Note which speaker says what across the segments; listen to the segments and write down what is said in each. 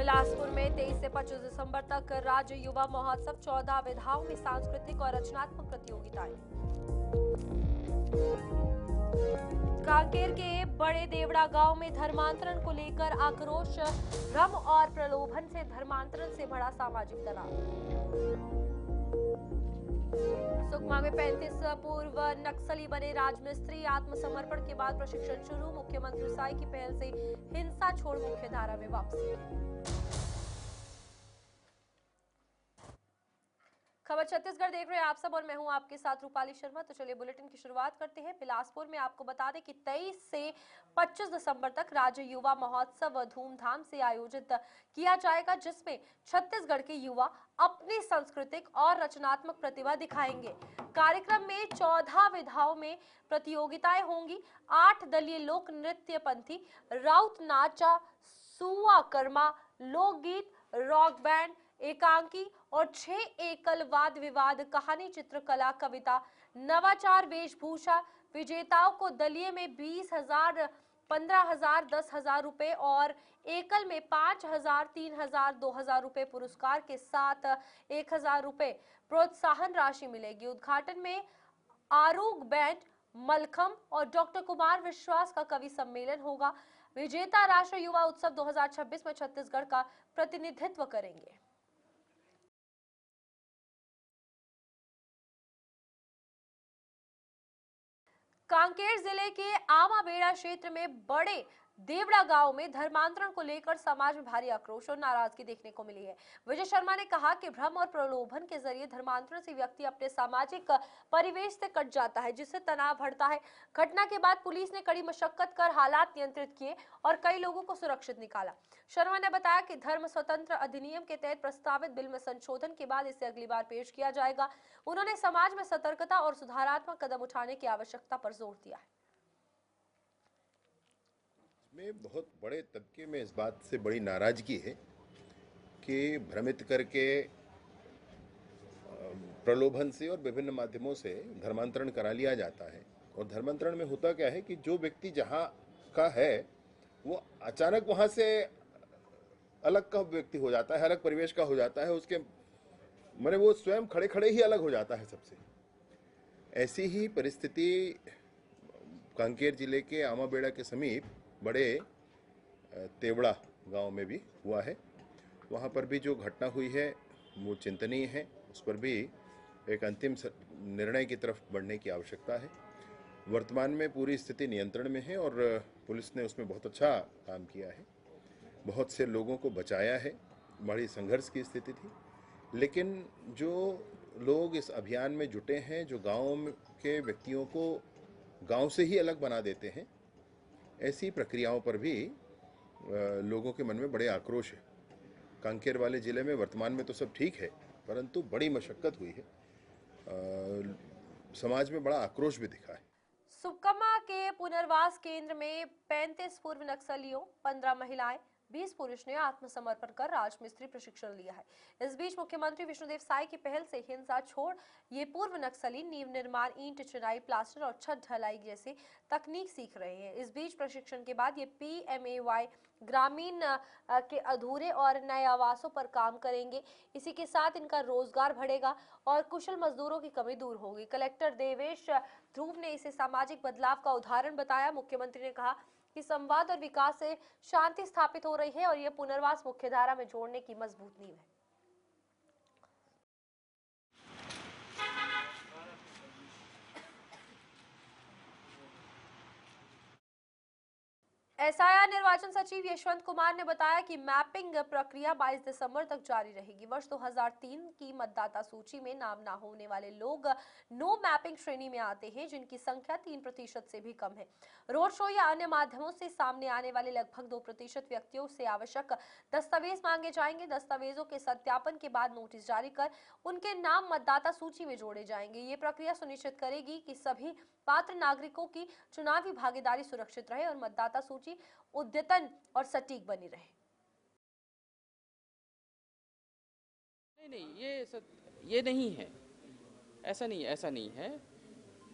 Speaker 1: बिलासपुर में 23 से 25 दिसंबर तक राज्य युवा महोत्सव, 14 विधाओं में सांस्कृतिक और रचनात्मक प्रतियोगिताएं। कांकेर के बड़े देवड़ा गांव में धर्मांतरण को लेकर आक्रोश, भ्रम और प्रलोभन से धर्मांतरण से बढ़ा सामाजिक तनाव। सुकमा में 35 पूर्व नक्सली बने राजमिस्त्री, आत्मसमर्पण के बाद प्रशिक्षण शुरू, मुख्यमंत्री साई की पहल से हिंसा छोड़ मुख्यधारा में वापसी। खबर छत्तीसगढ़ देख रहे हैं आप सब और मैं हूं आपके साथ रूपाली शर्मा। तो चलिए बुलेटिन की शुरुआत करते हैं। बिलासपुर में आपको बता दें कि 23 से 25 दिसंबर तक राज्य युवा महोत्सव धूमधाम से आयोजित किया जाएगा, जिसमें छत्तीसगढ़ के युवा अपनी सांस्कृतिक और रचनात्मक प्रतिभा दिखाएंगे। कार्यक्रम में 14 विधाओं में प्रतियोगिताएं होंगी। 8 दलीय लोक नृत्य पंथी, राउत नाचा, सुआ कर्मा, लोकगीत, रॉक बैंड, एकांकी और 6 एकल वाद विवाद, कहानी, चित्रकला, कविता, नवाचार, वेशभूषा। विजेताओं को दलीय में 20,000, 15,000, 10,000 रुपए और एकल में 5,000, 3,000, 2,000 रुपए पुरस्कार के साथ 1,000 रुपए प्रोत्साहन राशि मिलेगी। उद्घाटन में आरूग बैंड, मलखम और डॉक्टर कुमार विश्वास का कवि सम्मेलन होगा। विजेता राष्ट्रीय युवा उत्सव 2026 में छत्तीसगढ़ का प्रतिनिधित्व करेंगे। कांकेर जिले के आमाबेड़ा क्षेत्र में बड़े देवड़ा गांव में धर्मांतरण को लेकर समाज में भारी आक्रोश और नाराजगी देखने को मिली है। विजय शर्मा ने कहा कि भ्रम और प्रलोभन के जरिए धर्मांतरण से व्यक्ति अपने सामाजिक परिवेश से कट जाता है, जिससे तनाव बढ़ता है। घटना के बाद पुलिस ने कड़ी मशक्कत कर हालात नियंत्रित किए और कई लोगों को सुरक्षित निकाला। शर्मा ने बताया कि धर्म स्वतंत्र अधिनियम के तहत प्रस्तावित बिल में संशोधन के बाद इसे अगली बार पेश किया जाएगा। उन्होंने समाज में सतर्कता और सुधारात्मक कदम उठाने की आवश्यकता पर जोर दिया है।
Speaker 2: में बहुत बड़े तबके में इस बात से बड़ी नाराजगी है कि भ्रमित करके प्रलोभन से और विभिन्न माध्यमों से धर्मांतरण करा लिया जाता है। और धर्मांतरण में होता क्या है कि जो व्यक्ति जहाँ का है वो अचानक वहाँ से अलग का व्यक्ति हो जाता है, अलग परिवेश का हो जाता है, उसके माने वो स्वयं खड़े खड़े ही अलग हो जाता है सबसे। ऐसी ही परिस्थिति कांकेर जिले के आमाबेड़ा के समीप बड़े तेवड़ा गांव में भी हुआ है। वहां पर भी जो घटना हुई है वो चिंतनीय है। उस पर भी एक अंतिम निर्णय की तरफ बढ़ने की आवश्यकता है। वर्तमान में पूरी स्थिति नियंत्रण में है और पुलिस ने उसमें बहुत अच्छा काम किया है, बहुत से लोगों को बचाया है। बड़ी संघर्ष की स्थिति थी, लेकिन जो लोग इस अभियान में जुटे हैं, जो गाँव के व्यक्तियों को गाँव से ही अलग बना देते हैं, ऐसी प्रक्रियाओं पर भी लोगों के मन में बड़े आक्रोश है। कांकेर वाले जिले में वर्तमान में तो सब ठीक है, परंतु बड़ी मशक्कत हुई है। समाज में बड़ा आक्रोश भी दिखा है।
Speaker 1: सुकमा के पुनर्वास केंद्र में 35 पूर्व नक्सलियों, 15 महिलाएं, 20 पुरुष ने आत्मसमर्पण कर राजमिस्त्री प्रशिक्षण लिया है। इस बीच मुख्यमंत्री विष्णुदेव साई की पहल से हिंसा छोड़ ये पूर्व नक्सली नींव निर्माण, ईंट चिनाई, प्लास्टर और छत ढलाई जैसी तकनीक सीख रहे हैं। इस बीच प्रशिक्षण के बाद ये PMAY ग्रामीण के अधूरे और नए आवासों पर काम करेंगे। इसी के साथ इनका रोजगार बढ़ेगा और कुशल मजदूरों की कमी दूर होगी। कलेक्टर देवेश ध्रुव ने इसे सामाजिक बदलाव का उदाहरण बताया। मुख्यमंत्री ने कहा कि संवाद और विकास से शांति स्थापित हो रही है और यह पुनर्वास मुख्यधारा में जोड़ने की मजबूत नींव है। SIR निर्वाचन सचिव यशवंत कुमार ने बताया कि मैपिंग प्रक्रिया 22 दिसंबर तक जारी रहेगी। वर्ष 2003 की मतदाता सूची में नाम ना होने वाले लोग नो मैपिंग श्रेणी में आते हैं, जिनकी संख्या 3% से भी कम है। रोड शो या अन्य माध्यमों से सामने आने वाले लगभग 2% व्यक्तियों से आवश्यक दस्तावेज मांगे जाएंगे। दस्तावेजों के सत्यापन के बाद नोटिस जारी कर उनके नाम मतदाता सूची में जोड़े जाएंगे। ये प्रक्रिया सुनिश्चित करेगी कि सभी पात्र नागरिकों की चुनावी भागीदारी सुरक्षित रहे और मतदाता सूची अद्यतन और सटीक बनी रहे।
Speaker 3: ये नहीं है, ऐसा नहीं है।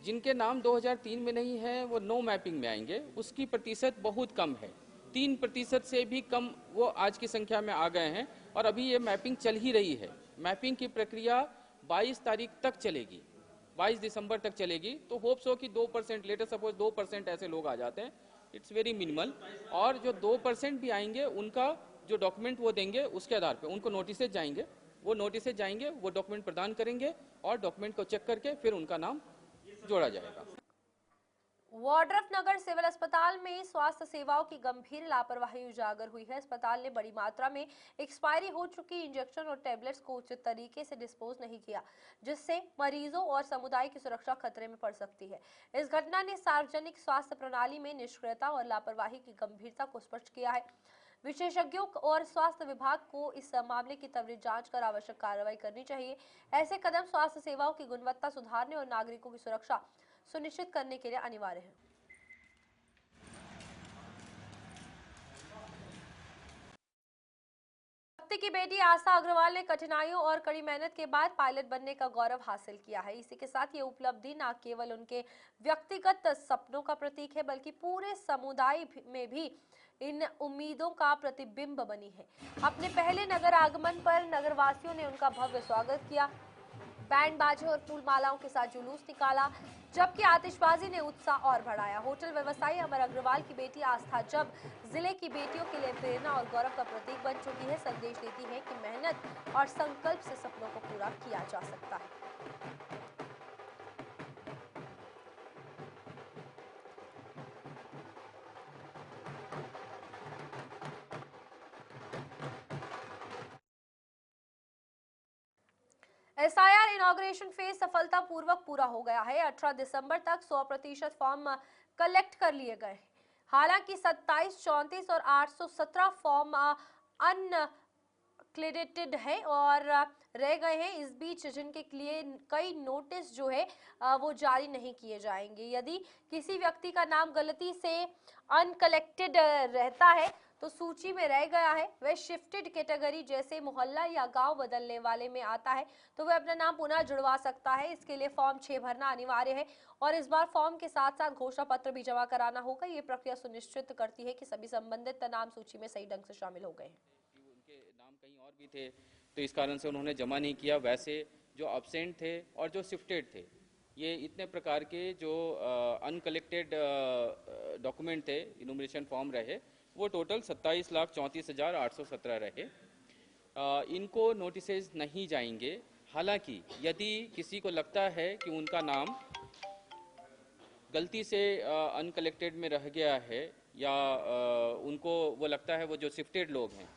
Speaker 3: जिनके नाम 2003 में नहीं है वो नो मैपिंग में आएंगे, उसकी प्रतिशत बहुत कम है। 3% से भी कम वो आज की संख्या में आ गए हैं और अभी ये मैपिंग चल ही रही है। मैपिंग की प्रक्रिया 22 तारीख तक चलेगी, 22 दिसंबर तक चलेगी। तो होप्स हो कि 2%, लेटर सपोज 2% ऐसे लोग आ जाते हैं, इट्स वेरी मिनिमल। और जो 2% भी आएंगे उनका जो डॉक्यूमेंट वो देंगे उसके आधार पे उनको नोटिसेज जाएंगे, वो नोटिसेज जाएंगे, वो डॉक्यूमेंट प्रदान करेंगे और डॉक्यूमेंट को चेक करके फिर उनका नाम जोड़ा जाएगा।
Speaker 1: वाड्रफ नगर सिविल अस्पताल में स्वास्थ्य सेवाओं की गंभीर लापरवाही उजागर हुई है। अस्पताल ने बड़ी मात्रा में एक्सपायरी हो चुकी इंजेक्शन और टैबलेट्स को उचित तरीके से डिस्पोज नहीं किया, जिससे मरीजों और समुदाय की सुरक्षा खतरे में पड़ सकती है। इस घटना ने सार्वजनिक स्वास्थ्य प्रणाली में निष्क्रियता और लापरवाही की गंभीरता को स्पष्ट किया है। विशेषज्ञों और स्वास्थ्य विभाग को इस मामले की त्वरित जांच कर आवश्यक कार्रवाई करनी चाहिए। ऐसे कदम स्वास्थ्य सेवाओं की गुणवत्ता सुधारने और नागरिकों की सुरक्षा सुनिश्चित करने के लिए अनिवार्य है। भक्ति की बेटी आस्था अग्रवाल ने कठिनाइयों और कड़ी मेहनत के बाद पायलट बनने का गौरव हासिल किया है। इसी के साथ ये उपलब्धि न केवल उनके व्यक्तिगत सपनों का प्रतीक है, बल्कि पूरे समुदाय में भी इन उम्मीदों का प्रतिबिंब बनी है। अपने पहले नगर आगमन पर नगरवासियों ने उनका भव्य स्वागत किया, बैंड बाजे और फूल मालाओं के साथ जुलूस निकाला, जबकि आतिशबाजी ने उत्साह और बढ़ाया। होटल व्यवसायी अमर अग्रवाल की बेटी आस्था जब जिले की बेटियों के लिए प्रेरणा और गौरव का प्रतीक बन चुकी है, संदेश देती है कि मेहनत और संकल्प से सपनों को पूरा किया जा सकता है। एसआईआर इनॉग्रेशन फेज सफलतापूर्वक पूरा हो गया है। 18 दिसंबर तक 100% फॉर्म कलेक्ट कर लिए गए। हालांकि 27, 34 और 817 फॉर्म अनक्लेरेटेड है और रह गए हैं इस बीच, जिनके लिए कई नोटिस जो है वो जारी नहीं किए जाएंगे। यदि किसी व्यक्ति का नाम गलती से अनकलेक्टेड रहता है तो सूची में रह गया है, वह शिफ्टेड कैटेगरी जैसे मोहल्ला या गांव बदलने वाले में आता है, तो वह अपना नाम पुनः जुड़वा सकता है। इसके लिए फॉर्म 6 भरना अनिवार्य है और इस बार फॉर्म के साथ साथ घोषणा पत्र भी जमा कराना होगा। ये प्रक्रिया सुनिश्चित करती है कि सभी संबंधित नाम सूची में सही ढंग से शामिल हो गए हैं।
Speaker 3: उनके नाम कहीं और भी थे तो इस कारण से उन्होंने जमा नहीं किया। वैसे जो अब्सेंट थे और जो शिफ्टेड थे, ये इतने प्रकार के जो अनकलेक्टेड डॉक्यूमेंट थे, इनुमरेशन फॉर्म रहे, वो टोटल 27,34,817 रहे। इनको नोटिसेज नहीं जाएंगे। हालांकि यदि किसी को लगता है कि उनका नाम गलती से अनकलेक्टेड में रह गया है या उनको वो लगता है, वो जो शिफ्टेड लोग हैं,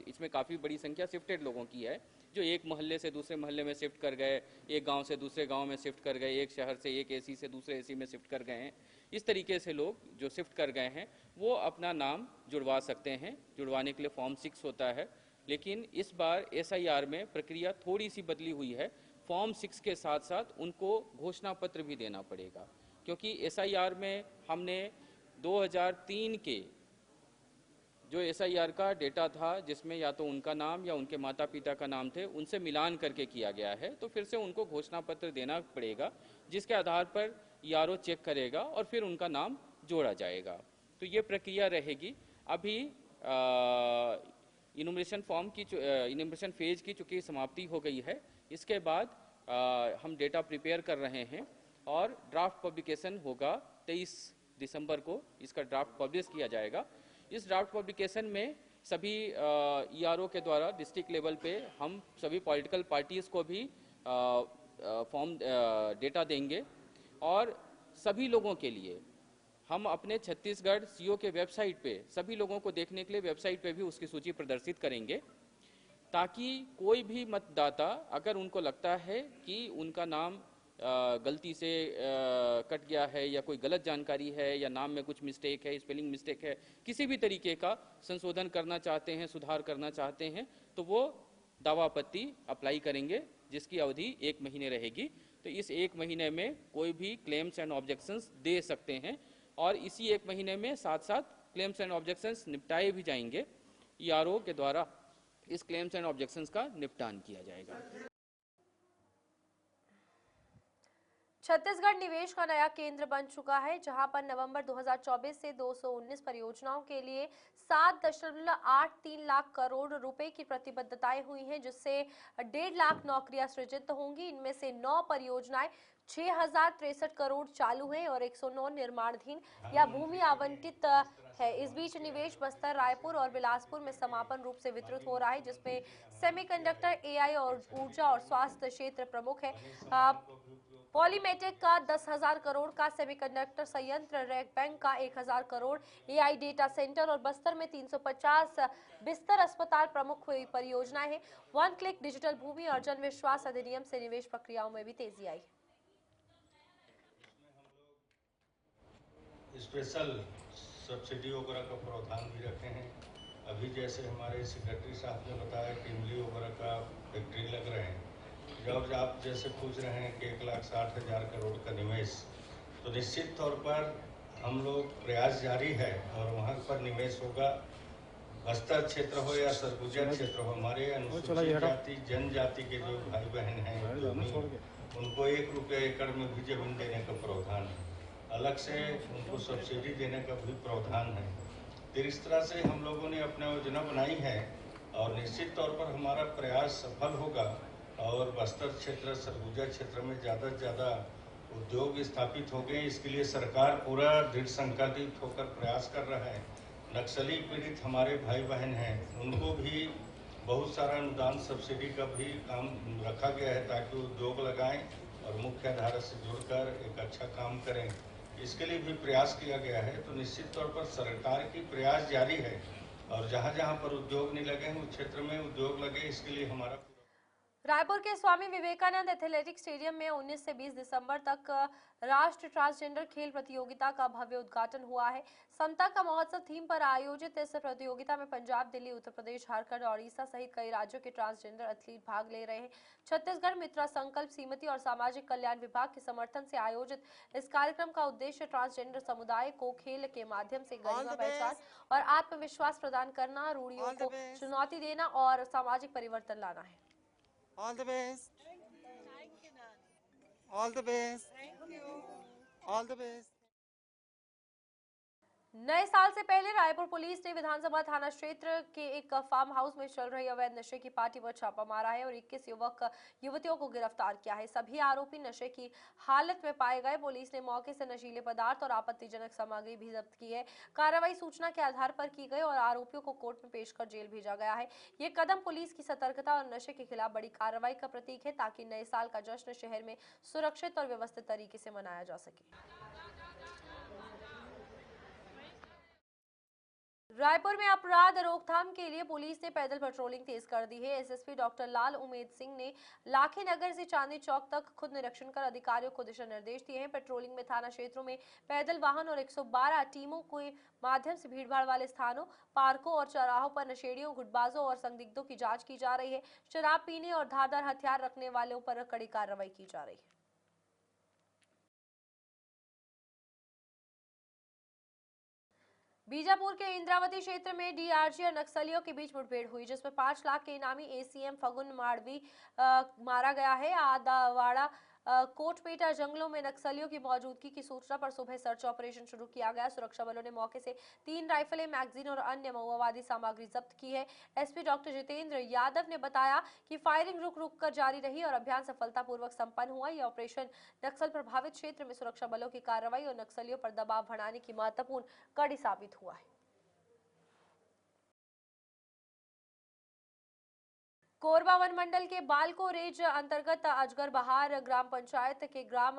Speaker 3: इसमें काफ़ी बड़ी संख्या शिफ्टेड लोगों की है, जो एक मोहल्ले से दूसरे मोहल्ले में शिफ्ट कर गए, एक गांव से दूसरे गांव में शिफ्ट कर गए, एक शहर से एक एसी से दूसरे एसी में शिफ्ट कर गए हैं। इस तरीके से लोग जो शिफ्ट कर गए हैं वो अपना नाम जुड़वा सकते हैं। जुड़वाने के लिए फॉर्म 6 होता है, लेकिन इस बार एसआईआर में प्रक्रिया थोड़ी सी बदली हुई है। फॉर्म 6 के साथ साथ उनको घोषणा पत्र भी देना पड़ेगा, क्योंकि एसआईआर में हमने 2003 के जो एसआईआर का डेटा था, जिसमें या तो उनका नाम या उनके माता पिता का नाम थे, उनसे मिलान करके किया गया है, तो फिर से उनको घोषणा पत्र देना पड़ेगा, जिसके आधार पर ईआरओ चेक करेगा और फिर उनका नाम जोड़ा जाएगा। तो ये प्रक्रिया रहेगी। अभी इनुमरेशन फॉर्म की इनुमरेशन फेज की चूँकि समाप्ति हो गई है, इसके बाद हम डेटा प्रिपेयर कर रहे हैं और ड्राफ्ट पब्लिकेशन होगा 23 दिसंबर को। इसका ड्राफ्ट पब्लिश किया जाएगा। इस ड्राफ्ट पब्लिकेशन में सभी ईआरओ के द्वारा डिस्ट्रिक्ट लेवल पे हम सभी पॉलिटिकल पार्टीज़ को भी फॉर्म डेटा देंगे और सभी लोगों के लिए हम अपने छत्तीसगढ़ सीओ के वेबसाइट पे सभी लोगों को देखने के लिए वेबसाइट पे भी उसकी सूची प्रदर्शित करेंगे, ताकि कोई भी मतदाता अगर उनको लगता है कि उनका नाम गलती से कट गया है या कोई गलत जानकारी है या नाम में कुछ मिस्टेक है, स्पेलिंग मिस्टेक है, किसी भी तरीके का संशोधन करना चाहते हैं, सुधार करना चाहते हैं, तो वो दावा आपत्ति अप्लाई करेंगे, जिसकी अवधि 1 महीने रहेगी। तो इस 1 महीने में कोई भी क्लेम्स एंड ऑब्जेक्शंस दे सकते हैं और इसी 1 महीने में साथ साथ क्लेम्स एंड ऑब्जेक्शंस निपटाए भी जाएंगे। ईआरओ के द्वारा इस क्लेम्स एंड ऑब्जेक्शंस का निपटान किया जाएगा।
Speaker 1: छत्तीसगढ़ निवेश का नया केंद्र बन चुका है, जहां पर नवंबर 2024 से 219 परियोजनाओं के लिए 7.83 लाख करोड़ रुपए की प्रतिबद्धताएं हुई हैं, जिससे 1.5 लाख नौकरियां सृजित होंगी। इनमें से 9 परियोजनाएं 6,063 करोड़ चालू हैं और 109 निर्माणाधीन या भूमि आवंटित है। इस बीच निवेश बस्तर, रायपुर और बिलासपुर में समापन रूप से वितरित हो रहा है, जिसमें सेमीकंडक्टर, एआई और ऊर्जा और स्वास्थ्य क्षेत्र प्रमुख है। पॉलीमेटेक का 10,000 करोड़ का सेमीकंडक्टर संयंत्र, रैक बैंक का 1,000 करोड़, एआई डेटा सेंटर और बस्तर में 350 बिस्तर अस्पताल प्रमुख परियोजनाएं हैं। वन क्लिक डिजिटल भूमि और जन विश्वास अधिनियम से निवेश प्रक्रियाओं में भी तेजी आई।
Speaker 4: स्पेशल सब्सिडी वगैरह का प्रावधान भी रखे हैं। अभी जैसे हमारे सेक्रेटरी साहब ने बताया कि इमली वगैरह का फैक्ट्री लग रहे हैं। जब आप जैसे पूछ रहे हैं कि 1,60,000 करोड़ का निवेश, तो निश्चित तौर पर हम लोग प्रयास जारी है और वहाँ पर निवेश होगा। बस्तर क्षेत्र हो या सरगुजा क्षेत्र हो, हमारे अनुसूचित जाति जनजाति के जो भाई बहन हैं उनको 1 रुपया एकड़ में भी जमीन देने का प्रावधान है। अलग से उनको सब्सिडी देने का भी प्रावधान है। तो इस तरह से हम लोगों ने अपना योजना बनाई है और निश्चित तौर पर हमारा प्रयास सफल होगा और बस्तर क्षेत्र, सरगुजा क्षेत्र में ज़्यादा से ज़्यादा उद्योग स्थापित हो गए। इसके लिए सरकार पूरा दृढ़ संकल्पित होकर प्रयास कर रहा है। नक्सली पीड़ित हमारे भाई बहन हैं, उनको भी बहुत सारा अनुदान सब्सिडी का भी काम रखा गया है ताकि उद्योग लगाएं और मुख्य धारा से जुड़कर एक अच्छा काम करें। इसके लिए भी प्रयास किया गया है। तो निश्चित तौर पर सरकार की प्रयास जारी है और जहां जहां पर उद्योग नहीं लगे हैं उस क्षेत्र में उद्योग लगे, इसके लिए हमारा।
Speaker 1: रायपुर के स्वामी विवेकानंद एथलेटिक स्टेडियम में 19 से 20 दिसंबर तक राष्ट्रीय ट्रांसजेंडर खेल प्रतियोगिता का भव्य उद्घाटन हुआ है। समता का महोत्सव थीम पर आयोजित इस प्रतियोगिता में पंजाब, दिल्ली, उत्तर प्रदेश, झारखंड और उड़ीसा सहित कई राज्यों के ट्रांसजेंडर एथलीट भाग ले रहे हैं। छत्तीसगढ़ मित्रा संकल्प समिति और सामाजिक कल्याण विभाग के समर्थन से आयोजित इस कार्यक्रम का उद्देश्य ट्रांसजेंडर समुदाय को खेल के माध्यम से गरिमा, पहचान और आत्मविश्वास प्रदान करना, रूढ़ियों को चुनौती देना और सामाजिक परिवर्तन लाना है।
Speaker 5: All the best. All the best. Thank you. All the best.
Speaker 1: नए साल से पहले रायपुर पुलिस ने विधानसभा थाना क्षेत्र के एक फार्म हाउस में चल रही अवैध नशे की पार्टी पर छापा मारा है और 21 युवक युवतियों को गिरफ्तार किया है। सभी आरोपी नशे की हालत में पाए गए। पुलिस ने मौके से नशीले पदार्थ और आपत्तिजनक सामग्री भी जब्त की है। कार्रवाई सूचना के आधार पर की गई और आरोपियों को कोर्ट में पेश कर जेल भेजा गया है। ये कदम पुलिस की सतर्कता और नशे के खिलाफ बड़ी कार्रवाई का प्रतीक है, ताकि नए साल का जश्न शहर में सुरक्षित और व्यवस्थित तरीके से मनाया जा सके। रायपुर में अपराध रोकथाम के लिए पुलिस ने पैदल पेट्रोलिंग तेज कर दी है। एसएसपी डॉक्टर लाल उमेद सिंह ने लाखी नगर से चांदनी चौक तक खुद निरीक्षण कर अधिकारियों को दिशा निर्देश दिए हैं। पेट्रोलिंग में थाना क्षेत्रों में पैदल वाहन और 112 टीमों के माध्यम से भीड़भाड़ वाले स्थानों, पार्कों और चौराहों पर नशेड़ियों, गुटबाजों और संदिग्धों की जांच की जा रही है। शराब पीने और धारदार हथियार रखने वालों पर कड़ी कार्रवाई की जा रही है। बीजापुर के इंद्रावती क्षेत्र में डीआरजी और नक्सलियों के बीच मुठभेड़ हुई, जिसमें 5 लाख के इनामी एसीएम फगुन माड़वी मारा गया है। आदावाड़ा कोटपेटा जंगलों में नक्सलियों की मौजूदगी की सूचना पर सुबह सर्च ऑपरेशन शुरू किया गया। सुरक्षा बलों ने मौके से 3 राइफलें, मैगजीन और अन्य माओवादी सामग्री जब्त की है। एसपी डॉक्टर जितेंद्र यादव ने बताया कि फायरिंग रुक रुक कर जारी रही और अभियान सफलतापूर्वक संपन्न हुआ। यह ऑपरेशन नक्सल प्रभावित क्षेत्र में सुरक्षा बलों की कार्रवाई और नक्सलियों पर दबाव बढ़ाने की महत्वपूर्ण कड़ी साबित हुआ है। कोरबा वन मंडल के बालको रेंज अंतर्गत अजगर बहार ग्राम पंचायत के ग्राम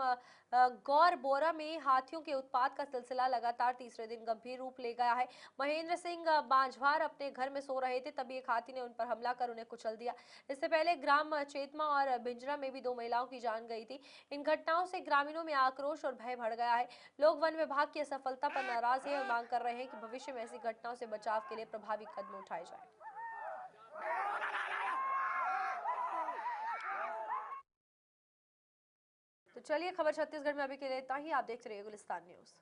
Speaker 1: गौर बोरा में हाथियों के उत्पात का सिलसिला लगातार तीसरे दिन गंभीर रूप ले गया है। महेंद्र सिंह बांझवार अपने घर में सो रहे थे, तभी एक हाथी ने उन पर हमला कर उन्हें कुचल दिया। इससे पहले ग्राम चेतमा और बिंजरा में भी 2 महिलाओं की जान गई थी। इन घटनाओं से ग्रामीणों में आक्रोश और भय बढ़ गया है। लोग वन विभाग की असफलता पर नाराज हैं और मांग कर रहे हैं कि भविष्य में ऐसी घटनाओं से बचाव के लिए प्रभावी कदम उठाए जाए। तो चलिए, खबर छत्तीसगढ़ में अभी के लिए इतना ही। आप देखते रहिए गुलिस्तान न्यूज।